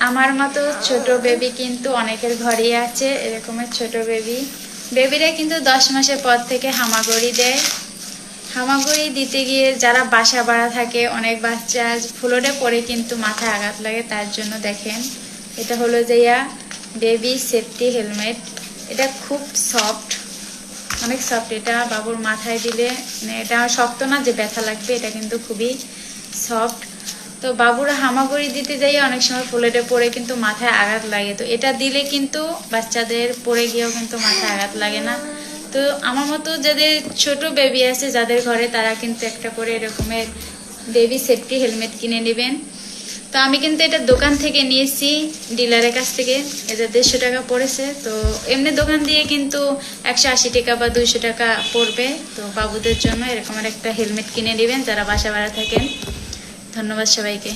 আমার মতো ছোট বেবি কিন্তু অনেকের ঘরেই আছে, এরকমের ছোট বেবিরা কিন্তু 10 মাসের পর থেকে হামাগুড়ি দেয়। হামাগুড়ি দিতে গিয়ে যারা বাসা ভাড়া থাকে, অনেক বাচ্চা ফ্লোরে পড়ে কিন্তু মাথায় আঘাত লাগে। তার জন্য দেখেন, এটা হলো যে বেবি সেফটি হেলমেট। এটা খুব সফট, অনেক সফট। এটা বাবুর মাথায় দিলে মানে এটা শক্ত না যে ব্যথা লাগবে, এটা কিন্তু খুবই সফট। তো বাবুরা হামাগুড়ি দিতে যাই অনেক সময় ফ্লোরে পড়ে কিন্তু মাথায় আঘাত লাগে। তো এটা দিলে কিন্তু বাচ্চাদের পড়ে গিয়েও কিন্তু মাথায় আঘাত লাগে না। তো আমার মতো যাদের ছোট বেবি আছে যাদের ঘরে, তারা কিন্তু একটা করে এরকমের বেবি সেফটি হেলমেট কিনে নেবেন। তো আমি কিন্তু এটা দোকান থেকে নিয়েছি, ডিলারের কাছ থেকে। এটা 150 টাকা পড়েছে। তো এমনি দোকান দিয়ে কিন্তু 180 টাকা বা 200 টাকা পড়বে। তো বাবুদের জন্য এরকমের একটা হেলমেট কিনে নেবেন যারা বাসা ভাড়া থাকেন। ধন্যবাদ সবাইকে।